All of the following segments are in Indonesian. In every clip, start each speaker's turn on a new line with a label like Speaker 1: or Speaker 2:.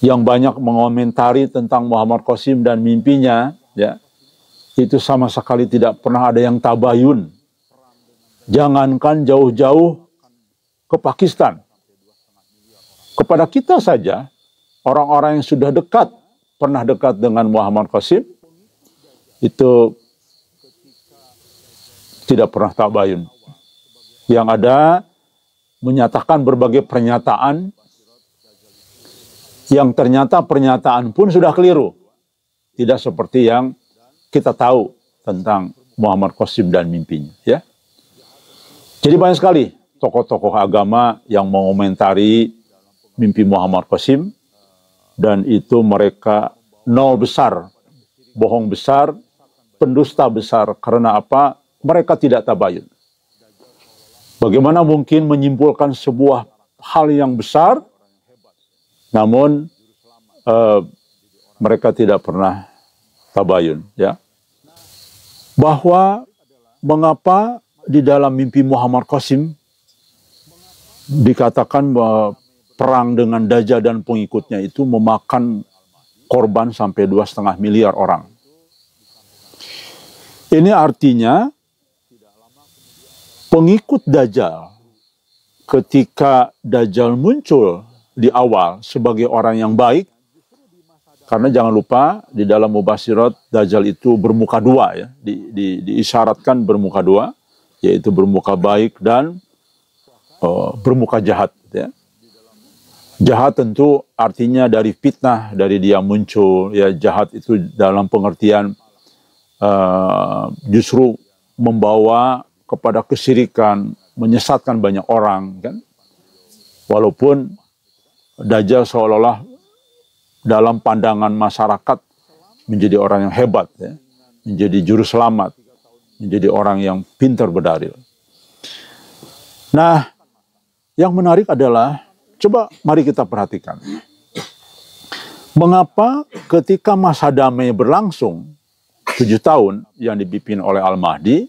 Speaker 1: yang banyak mengomentari tentang Muhammad Qasim dan mimpinya, ya, itu sama sekali tidak pernah ada yang tabayun. Jangankan jauh-jauh ke Pakistan. Kepada kita saja, orang-orang yang sudah dekat, pernah dekat dengan Muhammad Qasim, itu tidak pernah tabayun. Yang ada menyatakan berbagai pernyataan yang ternyata pernyataan pun sudah keliru. Tidak seperti yang kita tahu tentang Muhammad Qasim dan mimpinya. Ya. Jadi banyak sekali tokoh-tokoh agama yang mengomentari mimpi Muhammad Qasim, dan itu mereka nol besar, bohong besar, pendusta besar. Karena apa? Mereka tidak tabayun. Bagaimana mungkin menyimpulkan sebuah hal yang besar, namun mereka tidak pernah tabayun, ya. Bahwa mengapa di dalam mimpi Muhammad Qasim dikatakan bahwa perang dengan Dajjal dan pengikutnya itu memakan korban sampai 2,5 miliar orang. Ini artinya pengikut Dajjal, ketika Dajjal muncul di awal sebagai orang yang baik, karena jangan lupa di dalam Mubasyirat Dajjal itu bermuka dua, ya, diisyaratkan bermuka dua, yaitu bermuka baik dan bermuka jahat. Ya. Jahat tentu artinya dari fitnah, dari dia muncul, ya, jahat itu dalam pengertian justru membawa kepada kesyirikan, menyesatkan banyak orang, kan? Walaupun Dajjal seolah-olah dalam pandangan masyarakat menjadi orang yang hebat, ya, menjadi juru selamat, menjadi orang yang pintar berdalil. Nah, yang menarik adalah, coba mari kita perhatikan, mengapa ketika masa damai berlangsung 7 tahun yang dipimpin oleh Al-Mahdi,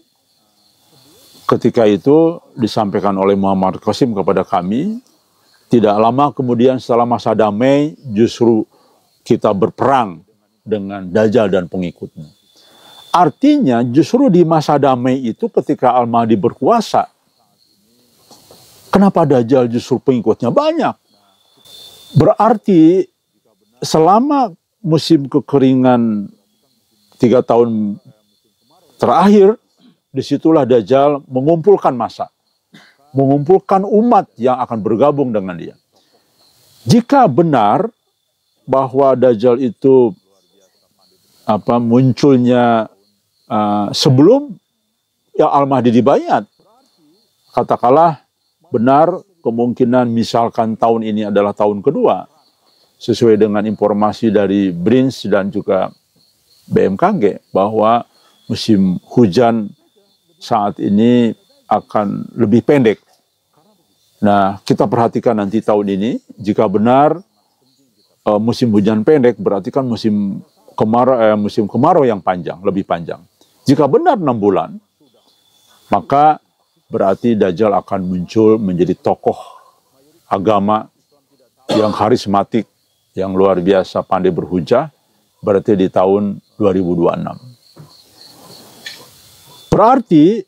Speaker 1: ketika itu disampaikan oleh Muhammad Qasim kepada kami, tidak lama kemudian setelah masa damai justru kita berperang dengan Dajjal dan pengikutnya. Artinya justru di masa damai itu ketika Al-Mahdi berkuasa, kenapa Dajjal justru pengikutnya banyak? Berarti selama musim kekeringan 3 tahun terakhir, disitulah Dajjal mengumpulkan massa, mengumpulkan umat yang akan bergabung dengan dia. Jika benar bahwa Dajjal itu munculnya sebelum ya Al-Mahdi dibayat, katakanlah benar, kemungkinan misalkan tahun ini adalah tahun kedua, sesuai dengan informasi dari BRINS dan juga BMKG, bahwa musim hujan saat ini akan lebih pendek. Nah, kita perhatikan nanti tahun ini, jika benar musim hujan pendek, berarti kan musim kemarau yang panjang, lebih panjang. Jika benar 6 bulan, maka berarti Dajjal akan muncul menjadi tokoh agama yang karismatik, yang luar biasa pandai berhujah, berarti di tahun 2026. Berarti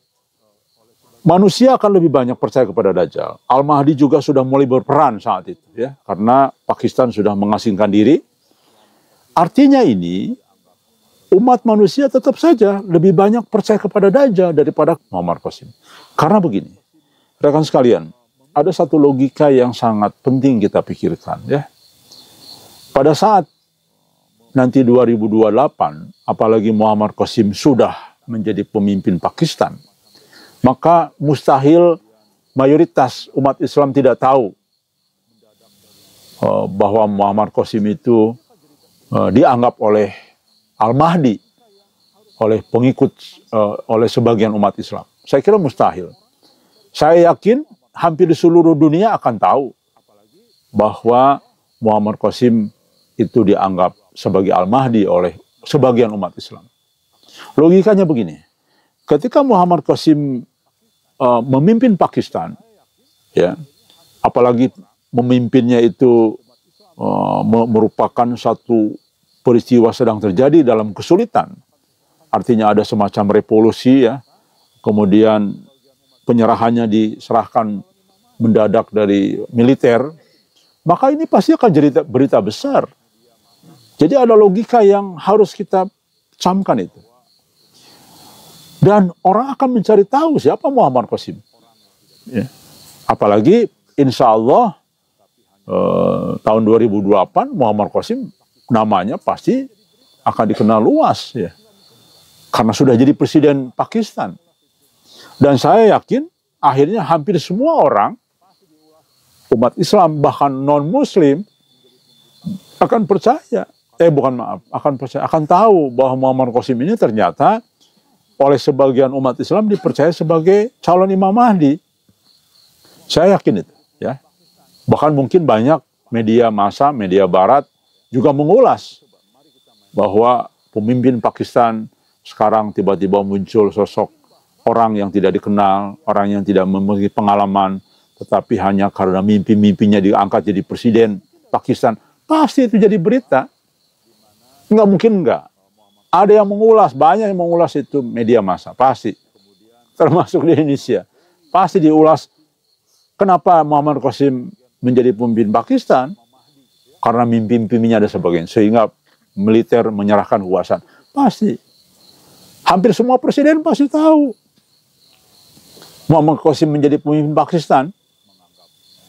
Speaker 1: manusia akan lebih banyak percaya kepada Dajjal. Al-Mahdi juga sudah mulai berperan saat itu, ya, karena Pakistan sudah mengasingkan diri. Artinya ini, umat manusia tetap saja lebih banyak percaya kepada Dajjal daripada Muhammad Qasim. Karena begini, rekan sekalian, ada satu logika yang sangat penting kita pikirkan, ya. Pada saat nanti 2028, apalagi Muhammad Qasim sudah menjadi pemimpin Pakistan, maka mustahil mayoritas umat Islam tidak tahu bahwa Muhammad Qasim itu dianggap oleh Al-Mahdi, oleh pengikut, oleh sebagian umat Islam. Saya kira mustahil. Saya yakin hampir di seluruh dunia akan tahu bahwa Muhammad Qasim itu dianggap sebagai Al-Mahdi oleh sebagian umat Islam. Logikanya begini, ketika Muhammad Qasim memimpin Pakistan, ya, apalagi memimpinnya itu merupakan satu peristiwa sedang terjadi dalam kesulitan. Artinya ada semacam revolusi ya. Kemudian penyerahannya diserahkan mendadak dari militer. Maka ini pasti akan jadi berita besar. Jadi ada logika yang harus kita camkan itu. Dan orang akan mencari tahu siapa Muammar Qasim. Ya. Apalagi insya Allah tahun 2028 Muammar Qasim namanya pasti akan dikenal luas ya. Karena sudah jadi presiden Pakistan. Dan saya yakin akhirnya hampir semua orang, umat Islam bahkan non-Muslim akan percaya. Akan tahu bahwa Muammar Qasim ini ternyata oleh sebagian umat Islam dipercaya sebagai calon Imam Mahdi. Saya yakin itu, ya. Bahkan mungkin banyak media massa, media barat juga mengulas bahwa pemimpin Pakistan sekarang tiba-tiba muncul sosok orang yang tidak dikenal, orang yang tidak memiliki pengalaman, tetapi hanya karena mimpi-mimpinya diangkat jadi presiden Pakistan. Pasti itu jadi berita. Nggak mungkin nggak. Ada yang mengulas, banyak yang mengulas itu media massa, pasti. Termasuk di Indonesia. Pasti diulas, kenapa Muammar Qasim menjadi pemimpin Pakistan? Karena mimpi-mimpinya ada sebagian. Sehingga militer menyerahkan kekuasaan. Pasti. Hampir semua presiden pasti tahu. Muammar Qasim menjadi pemimpin Pakistan.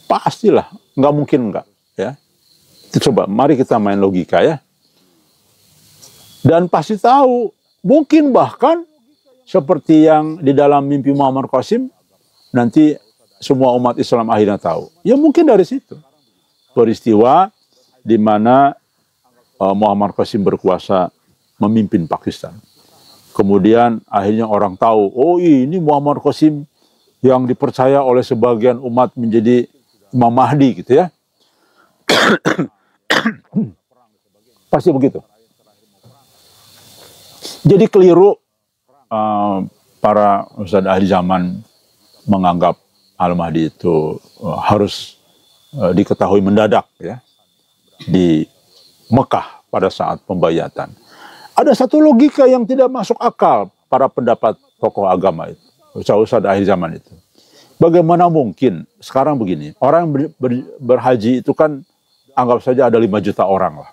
Speaker 1: Pastilah, nggak mungkin nggak. Ya. Coba, mari kita main logika ya. Dan pasti tahu, mungkin bahkan seperti yang di dalam mimpi Muammar Qasim, nanti semua umat Islam akhirnya tahu. Ya mungkin dari situ. Peristiwa di mana Muammar Qasim berkuasa memimpin Pakistan. Kemudian akhirnya orang tahu, oh ini Muammar Qasim yang dipercaya oleh sebagian umat menjadi Imam Mahdi gitu ya. Pasti begitu. Jadi keliru para ustadz ahli zaman menganggap Al-Mahdi itu harus diketahui mendadak ya di Mekah pada saat pembayatan. Ada satu logika yang tidak masuk akal para pendapat tokoh agama itu, ustadz ahli zaman itu. Bagaimana mungkin sekarang begini, orang berhaji itu kan anggap saja ada 5 juta orang lah.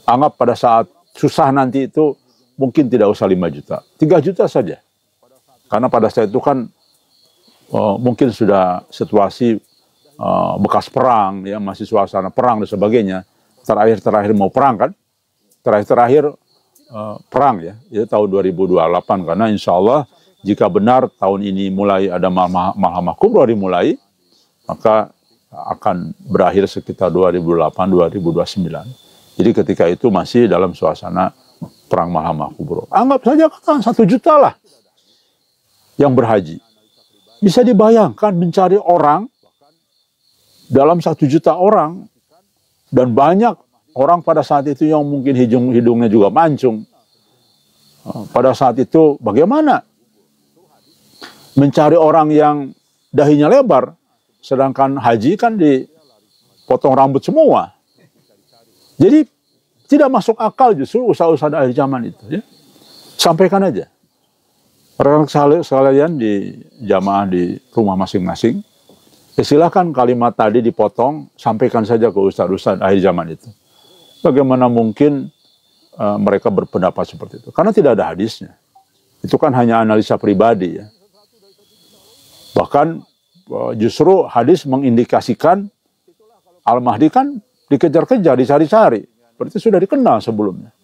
Speaker 1: Anggap pada saat susah nanti itu mungkin tidak usah 5 juta, 3 juta saja. Karena pada saat itu kan mungkin sudah situasi bekas perang, ya masih suasana perang dan sebagainya. Terakhir mau perang kan? Terakhir perang ya, itu tahun 2028. Karena insya Allah jika benar tahun ini mulai ada Malhamah Kubra dimulai, maka akan berakhir sekitar 2008-2029. Jadi ketika itu masih dalam suasana perang Malhamah Kubra. Anggap saja katakan 1 juta lah yang berhaji. Bisa dibayangkan mencari orang dalam 1 juta orang, dan banyak orang pada saat itu yang mungkin hidungnya juga mancung. Pada saat itu bagaimana mencari orang yang dahinya lebar, sedangkan haji kan dipotong rambut semua. Jadi tidak masuk akal justru usaha-usaha akhir zaman itu. Ya. Sampaikan aja. Rekan sekalian di jamaah di rumah masing-masing, ya silakan kalimat tadi dipotong, sampaikan saja ke ustadz-ustadz akhir zaman itu. Bagaimana mungkin mereka berpendapat seperti itu? Karena tidak ada hadisnya. Itu kan hanya analisa pribadi ya. Bahkan justru hadis mengindikasikan Al-Mahdi kan dikejar-kejar, dicari-cari. Berarti sudah dikenal sebelumnya.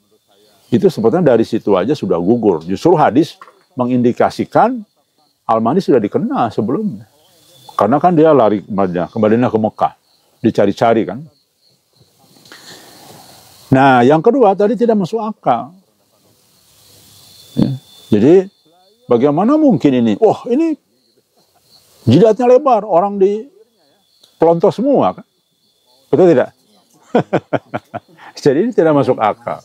Speaker 1: Itu sebetulnya dari situ aja sudah gugur. Justru hadis mengindikasikan Al-Mahdi sudah dikenal sebelumnya. Karena kan dia lari kembalinya ke Mekah. Dicari-cari kan. Nah, yang kedua tadi tidak masuk akal. Ya. Jadi, bagaimana mungkin ini? Oh, ini jidatnya lebar, orang di pelontos semua kan? Betul tidak? Jadi ini tidak masuk akal.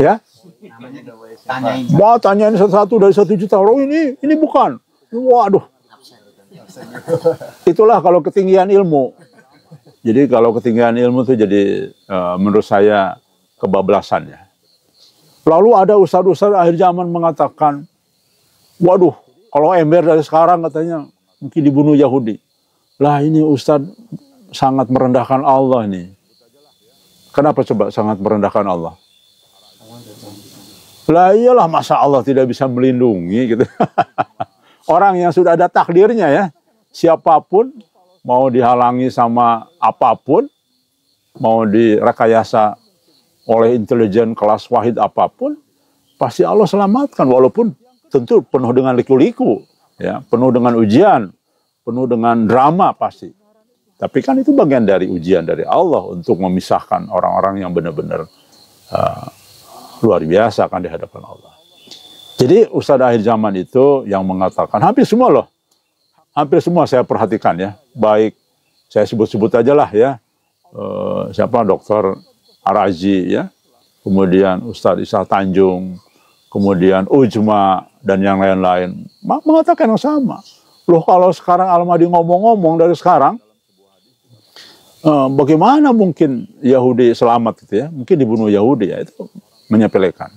Speaker 1: Ya? Tanyain satu-satu dari 1 juta orang, ini bukan. Waduh. Itulah kalau ketinggian ilmu. Jadi kalau ketinggian ilmu itu jadi menurut saya kebablasan ya. Lalu ada ustadz-ustadz akhir zaman mengatakan, waduh, kalau ember dari sekarang katanya mungkin dibunuh Yahudi. Lah ini ustadz sangat merendahkan Allah ini. Kenapa coba sangat merendahkan Allah? Lah iyalah, masa Allah tidak bisa melindungi gitu. Orang yang sudah ada takdirnya ya, siapapun mau dihalangi sama apapun, mau direkayasa oleh intelijen kelas wahid apapun, pasti Allah selamatkan, walaupun tentu penuh dengan liku-liku, ya, penuh dengan ujian, penuh dengan drama pasti. Tapi kan itu bagian dari ujian dari Allah untuk memisahkan orang-orang yang benar-benar luar biasa kan di hadapan Allah. Jadi ustadz akhir zaman itu yang mengatakan, hampir semua loh, hampir semua saya perhatikan ya, baik saya sebut-sebut aja lah ya, siapa Dokter Arazi ya, kemudian Ustadz Isa Tanjung, kemudian Ujma dan yang lain-lain mengatakan yang sama. Loh kalau sekarang Al-Mahdi ngomong-ngomong dari sekarang, bagaimana mungkin Yahudi selamat gitu ya? Mungkin dibunuh Yahudi ya, itu menyepelekan.